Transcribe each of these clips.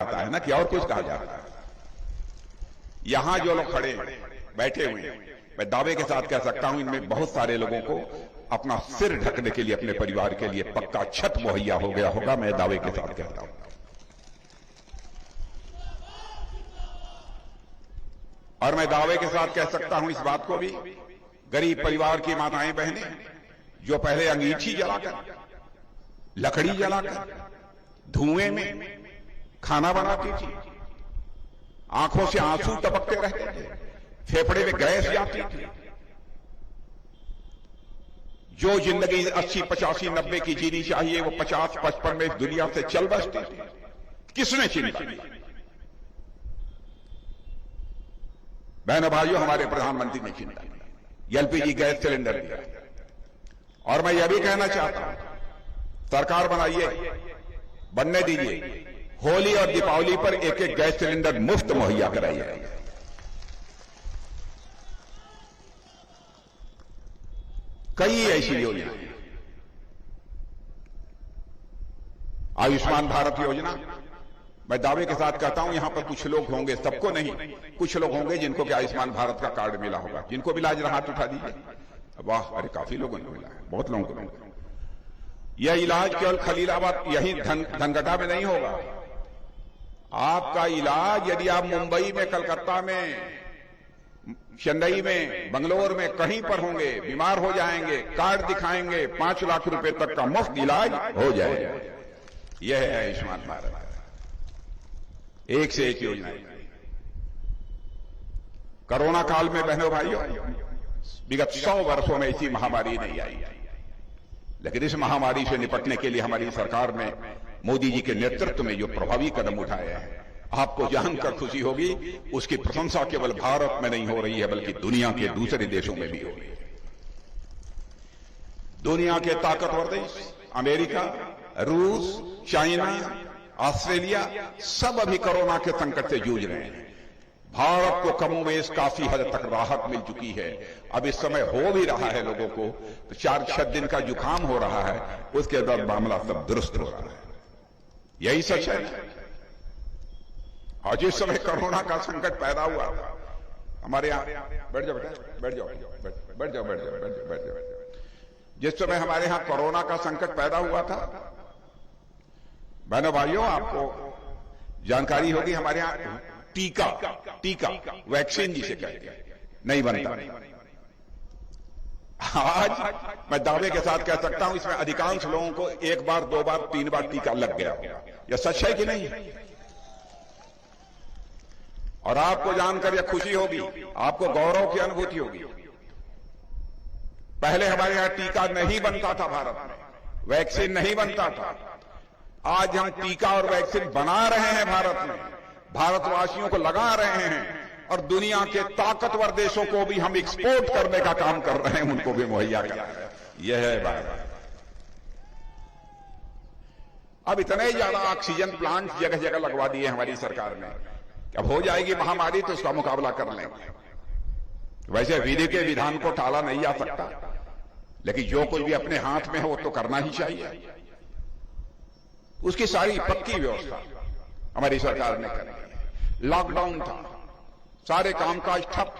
जाता है ना कि और कुछ कहा जाता है। यहां जो लोग खड़े बैठे हुए हैं, मैं दावे के साथ कह सकता हूं इनमें बहुत सारे लोगों को अपना सिर ढकने के लिए, अपने परिवार के लिए पक्का छत मुहैया हो गया होगा। मैं दावे के साथ कहता हूं। और मैं दावे के साथ कह सकता हूं इस बात को भी, गरीब परिवार की माताएं बहनें जो पहले अंगीठी जलाकर, लकड़ी जलाकर, धुएं में खाना बनाती थी, आंखों से आंसू टपकते रहते थे, फेफड़े में गैस जाती थी, जो जिंदगी 80, 85, 90 की जीनी चाहिए वो 50, 55 में इस दुनिया से चल बसती थी। किसने चिंता की? बहनों भाइयों, हमारे प्रधानमंत्री ने चिंता की, एलपीजी गैस सिलेंडर दिया। और मैं यह भी कहना चाहता हूं, सरकार बनाइए, बनने दीजिए, होली और दीपावली पर एक एक गैस सिलेंडर मुफ्त मुहैया कराइए। कई ऐसी योजनाएं, आयुष्मान भारत योजना, मैं दावे के साथ कहता हूं यहां पर कुछ लोग होंगे, सबको नहीं, कुछ लोग होंगे जिनको कि आयुष्मान भारत का कार्ड मिला होगा। जिनको मिला जरा हाथ उठा दीजिए। वाह, अरे काफी लोगों को मिला है, बहुत लोगों को मिला। यह इलाज केवल खलीलाबाद यहीं धनगटा में नहीं होगा। आपका इलाज यदि आप मुंबई में, कलकत्ता में, चेन्नई में, बंगलोर में कहीं पर होंगे, बीमार हो जाएंगे, कार्ड दिखाएंगे, 5 लाख रुपए तक का मुफ्त इलाज हो जाएगा। यह है आयुष्मान भारत। एक से एक योजना। कोरोना काल में बहनों भाइयों, विगत 100 वर्षों में ऐसी महामारी नहीं आई, लेकिन इस महामारी से निपटने के लिए हमारी सरकार ने मोदी जी के नेतृत्व में जो प्रभावी कदम उठाए हैं, आपको जानकर खुशी होगी, उसकी प्रशंसा केवल भारत में नहीं हो रही है बल्कि दुनिया के दूसरे देशों में भी हो रही है। दुनिया के ताकतवर देश अमेरिका, रूस, चाइना, ऑस्ट्रेलिया सब अभी कोरोना के संकट से जूझ रहे हैं। भारत को कमोबेश काफी हद तक राहत मिल चुकी है। अब इस समय हो भी रहा है लोगों को तो 4-6 दिन का जुकाम हो रहा है, उसके बाद मामला सब दुरुस्त हो रहा है। यही सच है। और जिस समय कोरोना का संकट पैदा हुआ हमारे यहां, बैठ जाओ बेटा, बैठ जाओ, बैठ जाओ, बैठ जाओ, बैठ जाओ। जिस समय हमारे यहां कोरोना का संकट पैदा हुआ था, बहनों भाइयों, आपको जानकारी होगी, हमारे यहां टीका वैक्सीन जिसे कहते हैं नहीं बनता। आज मैं दावे के साथ कह सकता हूं इसमें अधिकांश लोगों को 1 बार, 2 बार, 3 बार टीका लग गया। यह सच है कि नहीं? और आपको जानकर यह खुशी होगी, आपको गौरव की अनुभूति होगी। पहले हमारे यहां टीका नहीं बनता था, भारत में वैक्सीन नहीं बनता था। आज हम टीका और वैक्सीन बना रहे हैं भारत में, भारतवासियों को लगा रहे हैं, और दुनिया के ताकतवर देशों को भी हम एक्सपोर्ट करने का काम कर रहे हैं, उनको भी मुहैया करा रहे हैं। यह है बात। अब इतने ज्यादा ऑक्सीजन प्लांट जगह जगह लगवा दिए हमारी सरकार ने, अब हो जाएगी महामारी तो उसका मुकाबला कर लेंगे। वैसे विधि के विधान को टाला नहीं जा सकता, लेकिन जो कुछ भी अपने हाथ में है वो तो करना ही चाहिए। उसकी सारी पक्की व्यवस्था हमारी सरकार ने करी। लॉकडाउन था, सारे कामकाज ठप,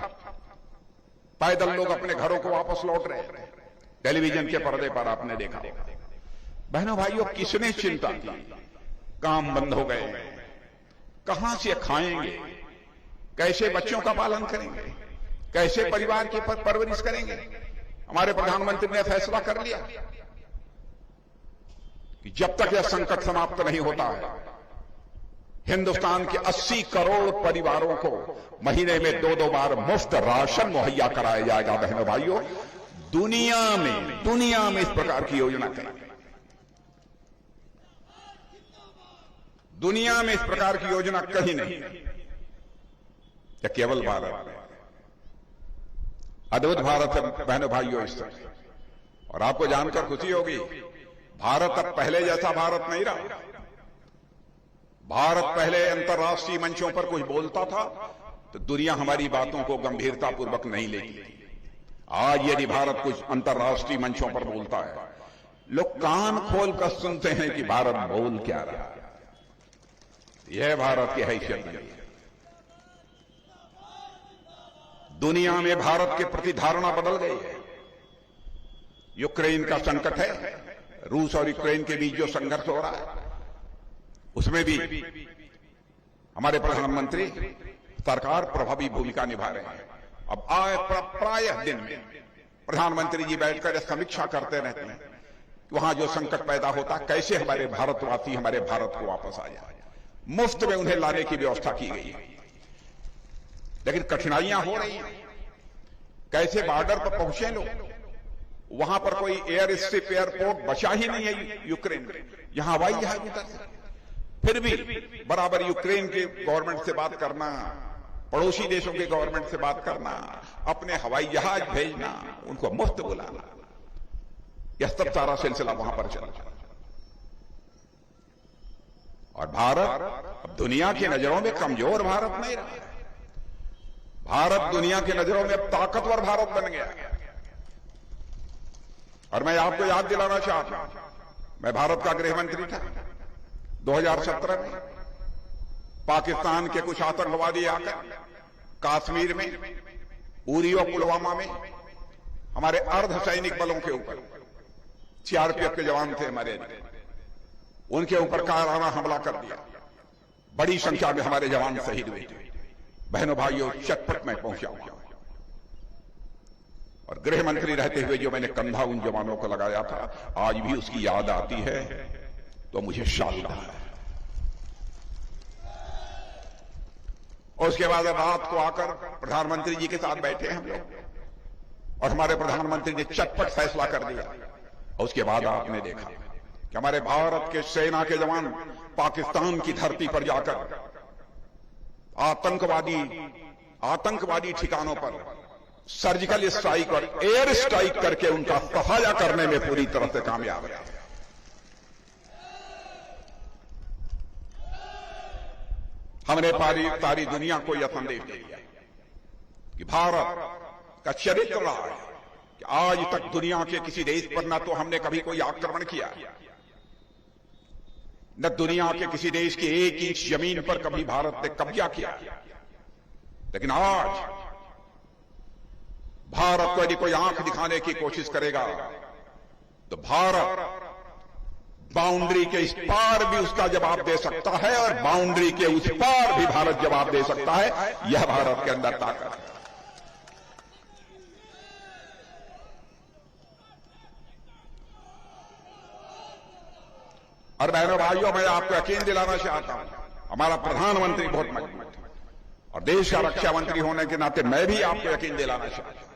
पैदल लोग अपने घरों को वापस लौट रहे थे। टेलीविजन के पर्दे पर आपने देखा। बहनों भाइयों, किसने चिंता की? काम बंद हो गए, कहां से खाएंगे, कैसे बच्चों का पालन करेंगे, कैसे परिवार की परवरिश करेंगे? हमारे प्रधानमंत्री ने फैसला कर लिया कि जब तक यह संकट समाप्त नहीं होता है, हिंदुस्तान के 80 करोड़ परिवारों को महीने में 2-2 बार मुफ्त राशन मुहैया कराया जाएगा। बहनों भाइयों, दुनिया में इस प्रकार की योजना करेंगे। दुनिया में इस प्रकार की योजना कहीं नहीं, या केवल भारत में। अद्भुत भारत है बहनों भाइयों इस तरह। और आपको जानकर खुशी होगी, भारत अब पहले जैसा भारत नहीं रहा। भारत पहले अंतर्राष्ट्रीय मंचों पर कुछ बोलता था तो दुनिया हमारी बातों को गंभीरतापूर्वक नहीं लेती थी। आज यदि भारत कुछ अंतर्राष्ट्रीय मंचों पर बोलता है, लोग कान खोलकर सुनते हैं कि भारत बोल क्या रहा है। यह भारत की हैसियत नहीं है। दुनिया में भारत के प्रति धारणा बदल गई है। यूक्रेन का संकट है, रूस और यूक्रेन के बीच जो संघर्ष हो रहा है, उसमें भी हमारे प्रधानमंत्री सरकार प्रभावी भूमिका निभा रहे हैं। अब प्रायः दिन में प्रधानमंत्री जी बैठकर समीक्षा करते रहते हैं कि वहां जो संकट पैदा होता है कैसे हमारे भारतवासी हमारे भारत को वापस आ जाए। मुफ्त में उन्हें लाने की व्यवस्था की गई है, लेकिन कठिनाइयां हो रही हैं। कैसे बॉर्डर पर पहुंचे लोग? वहां पर कोई एयर स्ट्रिप एयरपोर्ट बचा ही नहीं है यूक्रेन में, यहां हवाई जहाज उतर सकते। फिर भी बराबर यूक्रेन के गवर्नमेंट से बात करना, पड़ोसी देशों के गवर्नमेंट से बात करना, अपने हवाई जहाज भेजना, उनको मुफ्त बुलाना, यह सब सारा सिलसिला वहां पर चला। और भारत अब दुनिया की नजरों में कमजोर भारत नहीं रहा है। भारत दुनिया की नजरों में अब ताकतवर भारत बन गया। और मैं आपको याद दिलाना चाहता हूं, मैं भारत का गृह मंत्री था 2017 में। पाकिस्तान के कुछ आतंकवादी आकर कश्मीर में, उरी और पुलवामा में हमारे अर्धसैनिक बलों के ऊपर, सीआरपीएफ के जवान थे हमारे, उनके ऊपर कायराना हमला कर दिया। बड़ी संख्या में हमारे जवान शहीद हुए थे। बहनों भाइयों, चटपट में पहुंचा हुआ और गृह मंत्री रहते हुए जो मैंने कंधा उन जवानों को लगाया था, आज भी उसकी याद आती है तो मुझे शानदार है। और उसके बाद रात को आकर प्रधानमंत्री जी के साथ बैठे हम लोग और हमारे प्रधानमंत्री ने चटपट फैसला कर दिया। और उसके बाद आपने देखा कि हमारे भारत के सेना के जवान पाकिस्तान की धरती पर जाकर आतंकवादी ठिकानों पर सर्जिकल स्ट्राइक और एयर स्ट्राइक करके उनका सफाया करने में पूरी तरह से कामयाब रहे। हमने सारी दुनिया को यह संदेश दे दिया कि भारत का चरित्र रहा है कि आज तक दुनिया के किसी देश पर न तो हमने कभी कोई आक्रमण किया, न दुनिया के किसी देश की एक इंच जमीन पर कभी भारत ने कब्जा किया। लेकिन आज भारत को यदि कोई आंख दिखाने की कोशिश करेगा तो भारत बाउंड्री के इस पार भी उसका जवाब दे सकता है और बाउंड्री के उस पार भी भारत जवाब दे सकता है। यह भारत के अंदर ताकत है। और बहनों भाइयों, मैं आपको यकीन दिलाना चाहता हूं, हमारा प्रधानमंत्री बहुत मजबूत है और देश का रक्षा मंत्री होने के नाते मैं भी आपको यकीन दिलाना चाहता हूं,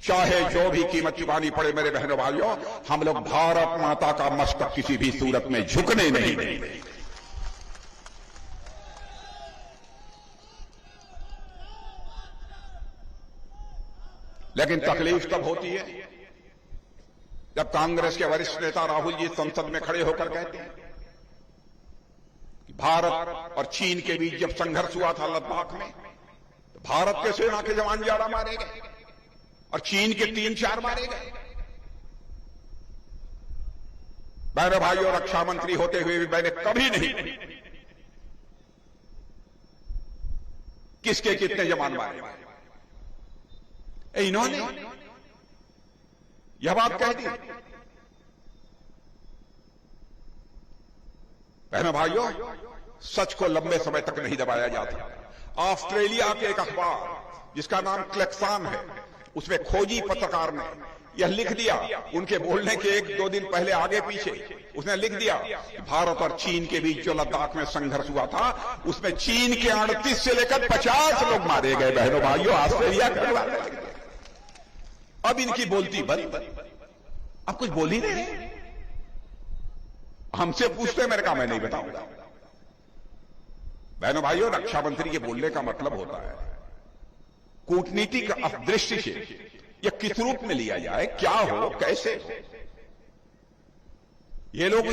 चाहे जो भी कीमत चुकानी पड़े मेरे बहनों भाइयों, हम लोग भारत माता का मस्तक किसी भी सूरत में झुकने नहीं देंगे। लेकिन तकलीफ तब होती है जब कांग्रेस के वरिष्ठ नेता राहुल जी संसद में खड़े होकर कहते हैं कि भारत और चीन के बीच जब संघर्ष हुआ था लद्दाख में, तो भारत के सेना के जवान 11 मारे गए और चीन के 3-4 मारे गए। बहनों भाइयों, रक्षा मंत्री होते हुए भी मैंने कभी नहीं किसके कितने जवान मारे। इन्होंने यह बात कह दी। बहनों भाइयों, सच को लंबे समय तक नहीं दबाया जाता। ऑस्ट्रेलिया के एक अखबार जिसका नाम क्लेक्सान है, उसमें खोजी पत्रकार ने यह लिख दिया, उनके बोलने के 1-2 दिन पहले आगे पीछे उसने लिख दिया कि भारत और चीन के बीच जो लद्दाख में संघर्ष हुआ था उसमें चीन के 38 से लेकर 50 लोग मारे गए। बहनों भाइयों, ऑस्ट्रेलिया के अब इनकी बोलती बंद, अब कुछ बोल ही नहीं रहे। हमसे पूछते, मैंने कहा मैं नहीं बताऊंगा। बहनों भाइयों, रक्षा मंत्री के बोलने का मतलब होता है कूटनीतिक दृष्टि से यह किस रूप में लिया जाए, क्या हो, कैसे हो। ये लोग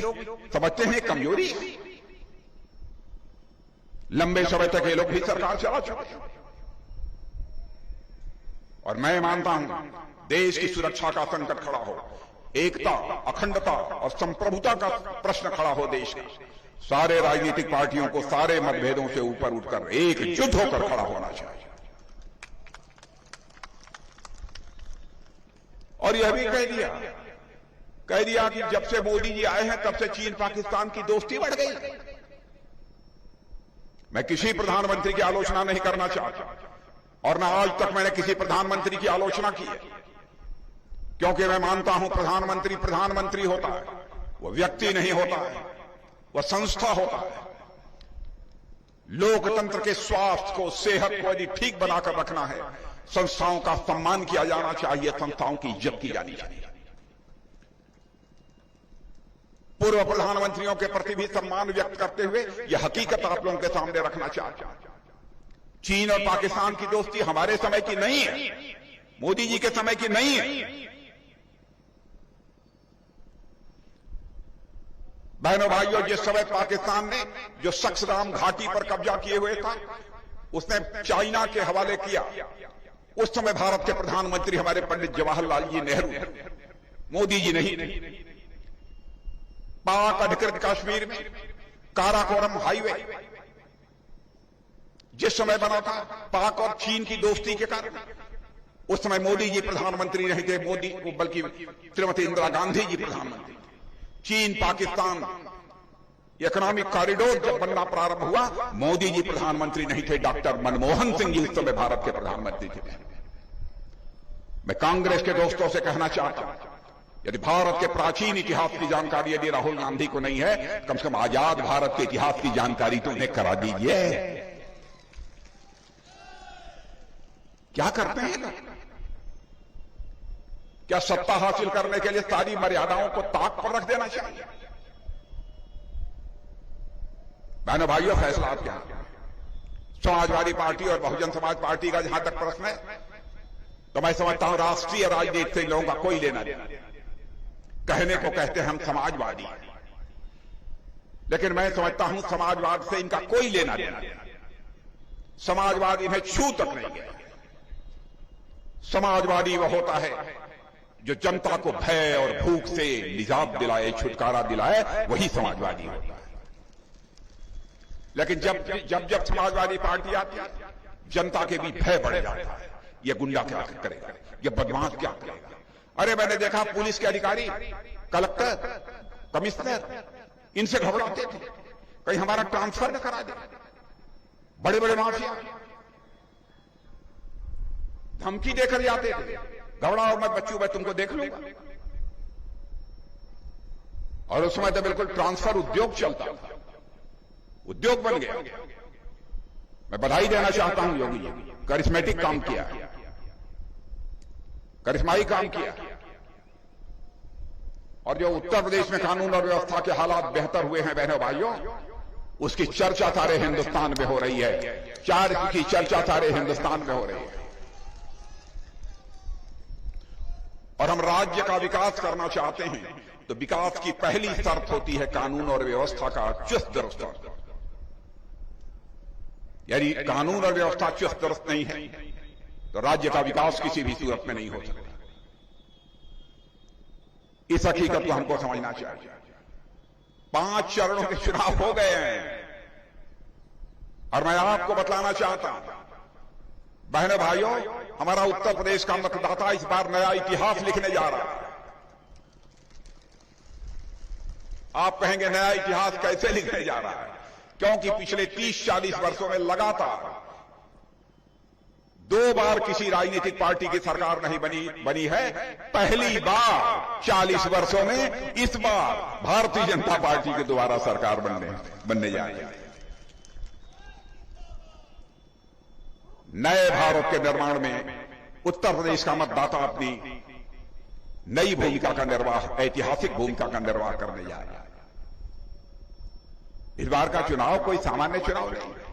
समझते हैं कमजोरी। लंबे समय तक ये लोग भी सरकार चला चुके हैं और मैं मानता हूं देश की सुरक्षा का संकट खड़ा हो, एकता, अखंडता और संप्रभुता का प्रश्न खड़ा हो देश का, सारे राजनीतिक पार्टियों को सारे मतभेदों से ऊपर उठकर एकजुट होकर खड़ा होना चाहिए। और यह भी कह दिया कि जब से मोदी जी आए हैं तब से चीन पाकिस्तान की दोस्ती बढ़ गई। मैं किसी प्रधानमंत्री की आलोचना नहीं करना चाहता और न आज तक मैंने किसी प्रधानमंत्री की आलोचना की है, क्योंकि मैं मानता हूं प्रधानमंत्री होता है, वो व्यक्ति नहीं होता है, वह संस्था होता है। लोकतंत्र के स्वास्थ्य को, सेहत को यदि ठीक बनाकर रखना है, संस्थाओं का सम्मान किया जाना चाहिए, संस्थाओं की इज्जत की जानी चाहिए। पूर्व प्रधानमंत्रियों के प्रति भी सम्मान व्यक्त करते हुए यह हकीकत आप लोगों के सामने रखना चाहता हूं। चीन और पाकिस्तान की दोस्ती हमारे समय की नहीं है, मोदी जी के समय की नहीं है। बहनों भाइयों, जिस समय पाकिस्तान ने जो सक्सराम घाटी पर कब्जा किए हुए था, उसने चाइना के हवाले किया। उस समय भारत के प्रधानमंत्री हमारे पंडित जवाहरलाल जी नेहरू, मोदी जी नहीं। पाक अधिकृत कश्मीर में काराकोरम हाईवे जिस समय बना था पाक और चीन की दोस्ती के कारण, उस समय मोदी जी प्रधानमंत्री नहीं थे, बल्कि श्रीमती इंदिरा गांधी जी प्रधानमंत्री। चीन पाकिस्तान इकोनॉमिक कॉरिडोर जब बनना प्रारंभ हुआ, मोदी जी प्रधानमंत्री नहीं थे, डॉक्टर मनमोहन सिंह जी उस समय भारत के प्रधानमंत्री थे। मैं कांग्रेस के दोस्तों से कहना चाहता हूं, यदि भारत के प्राचीन इतिहास की जानकारी यदि राहुल गांधी को नहीं है, कम से कम आजाद भारत के इतिहास की जानकारी तो उन्हें करा दीजिए। क्या करते हैं लोग? क्या सत्ता हासिल करने के लिए सारी मर्यादाओं को ताक पर रख देना चाहिए? बहनों भाइयों, फैसला आप क्या? समाजवादी पार्टी और बहुजन समाज पार्टी का जहां तक प्रश्न है, तो मैं समझता हूं राष्ट्रीय राजनीति से लोगों का कोई लेना देना। कहने को कहते हैं हम समाजवादी, लेकिन मैं समझता हूं समाजवाद से इनका कोई लेना देना। समाजवाद इन्हें छू तक नहीं है। समाजवादी वह होता है जो जनता को भय और भूख से निजात दिलाए, छुटकारा दिलाए, वही समाजवादी होता है। लेकिन जब समाजवादी पार्टी आती है, जनता के भी भय बढ़ जाता है। ये गुंडा क्या करेगा, ये बदमाश क्या करेगा। अरे मैंने देखा पुलिस के अधिकारी, कलेक्टर, कमिश्नर इनसे घबराते थे, कहीं हमारा ट्रांसफर न करा दे। बड़े बड़े माफिया धमकी देकर जाते थे, घबराओ मत बच्चों, मैं तुमको देख लूंगा। और उस समय तो बिल्कुल ट्रांसफर उद्योग चलता था, उद्योग बन गया। मैं बधाई देना चाहता हूं योगी जी, करिश्मेटिक काम किया, करिश्माई काम किया। और जो उत्तर प्रदेश में कानून और व्यवस्था के हालात बेहतर हुए हैं बहनों भाइयों, उसकी चर्चा सारे हिंदुस्तान में हो रही है। की चर्चा सारे हिंदुस्तान में हो रही है। और हम राज्य का विकास करना चाहते हैं, तो विकास की पहली शर्त होती है कानून और व्यवस्था का चुस्त दुरुस्त। यदि कानून और व्यवस्था चुस्त दुरुस्त नहीं है, तो राज्य का विकास किसी भी सूरत में नहीं हो सकता। इस हकीकत को हमको समझना चाहिए। 5 चरणों के चुनाव हो गए हैं, और मैं आपको बतलाना चाहता हूं बहनों भाइयों, हमारा उत्तर प्रदेश का मतदाता इस बार नया इतिहास लिखने जा रहा है। आप कहेंगे नया इतिहास कैसे लिखने जा रहा है? क्योंकि पिछले 30-40 वर्षों में लगातार 2 बार किसी राजनीतिक पार्टी की सरकार नहीं बनी है। पहली बार 40 वर्षों में इस बार भारतीय जनता पार्टी के द्वारा सरकार बनने जा रही है। नए भारत के निर्माण में उत्तर प्रदेश का मतदाता अपनी नई भूमिका का निर्वाह, ऐतिहासिक भूमिका का निर्वाह करने जा रहा है। इस बार का चुनाव कोई सामान्य चुनाव नहीं है।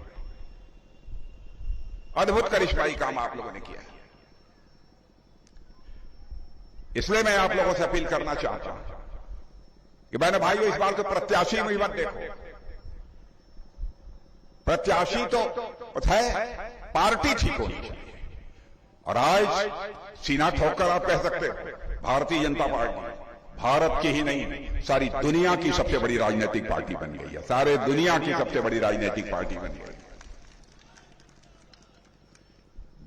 अद्भुत करिश्माई काम आप लोगों ने किया है। इसलिए मैं आप लोगों से अपील करना चाहता हूं कि बहनों भाइयों, इस बार तो प्रत्याशी में मत देखो। प्रत्याशी तो है, पार्टी ठीक होनी चाहिए। और आज सीना ठोककर आप कह सकते हो भारतीय जनता पार्टी, भारत की ही नहीं, सारी दुनिया की सबसे बड़ी राजनीतिक पार्टी बन गई है। सारे दुनिया की सबसे बड़ी राजनीतिक पार्टी बन गई।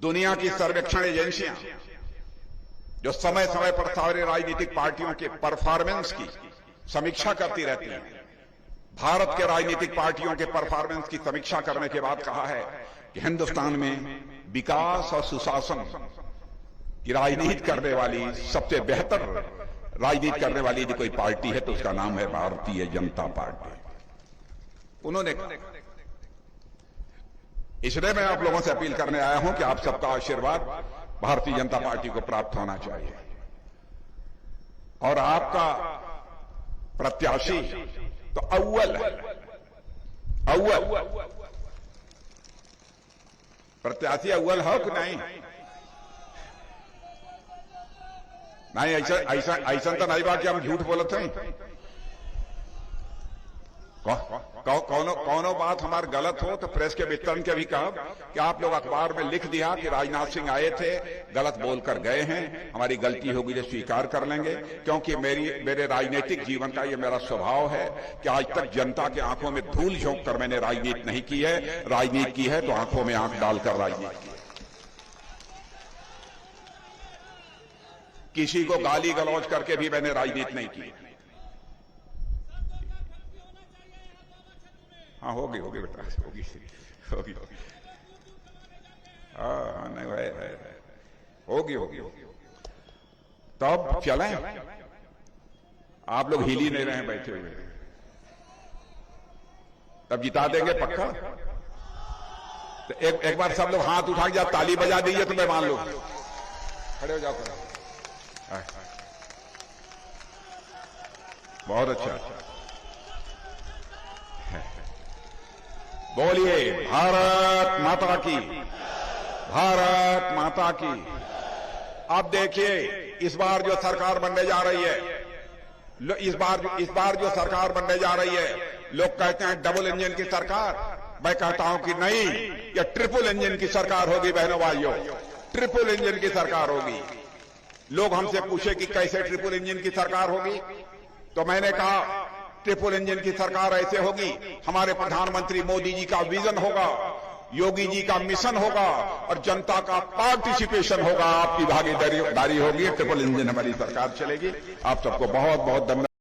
दुनिया की सर्वेक्षण एजेंसियां जो समय समय पर सारे राजनीतिक पार्टियों के परफॉर्मेंस की समीक्षा करती रहती हैं, भारत के राजनीतिक पार्टियों के परफॉर्मेंस की समीक्षा करने के बाद कहा है कि हिंदुस्तान में विकास और सुशासन की राजनीति करने वाली सबसे बेहतर राजनीति करने वाली यदि कोई पार्टी है तो उसका नाम है भारतीय जनता पार्टी। उन्होंने कहा, इसलिए मैं आप लोगों से अपील करने आया हूं कि आप सबका आशीर्वाद भारतीय जनता पार्टी को प्राप्त होना चाहिए और आपका प्रत्याशी तो अव्वल है। अव्वल प्रत्याशी अव्वल हो कि नहीं? नहीं, ऐसा तो नहीं बात कि हम झूठ बोलते हैं। कौनो बात हमारे गलत हो तो प्रेस के वितरण के भी कहा कि आप लोग अखबार में लिख दिया कि राजनाथ सिंह आए थे, गलत बोलकर गए हैं, हमारी गलती होगी तो स्वीकार कर लेंगे। क्योंकि मेरे राजनीतिक जीवन का ये मेरा स्वभाव है कि आज तक जनता के आंखों में धूल झोंक कर मैंने राजनीति नहीं की है। राजनीति की है तो आंखों में आंख डालकर राजनीति की है। किसी को गाली गलौज करके भी मैंने राजनीति नहीं की। हाँ, होगी बेटा, होगी। हाँ, नहीं होगी। तब चलें? आप लोग हिल ही नहीं रहे हैं बैठे हुए। तब जिता देंगे पक्का। तो एक बार सब लोग हाथ उठा के ताली बजा दीजिए तो मैं मान लो। खड़े हो जाओ। बहुत अच्छा। बोलिए भारत माता की, भारत माता की। अब देखिए, इस बार जो सरकार बनने जा रही है, इस बार जो सरकार बनने जा रही है, लोग कहते हैं डबल इंजन की सरकार। मैं कहता हूं कि नहीं, यह ट्रिपल इंजन की सरकार होगी बहनों भाइयों, ट्रिपल इंजन की सरकार होगी। लोग हमसे पूछे कि कैसे ट्रिपल इंजन की सरकार होगी, तो मैंने कहा ट्रिपल इंजन की सरकार ऐसे होगी, हमारे प्रधानमंत्री मोदी जी का विजन होगा, योगी जी का मिशन होगा और जनता का पार्टिसिपेशन होगा, आपकी भागीदारी होगी, ट्रिपल इंजन हमारी सरकार चलेगी। आप सबको बहुत बहुत धन्यवाद।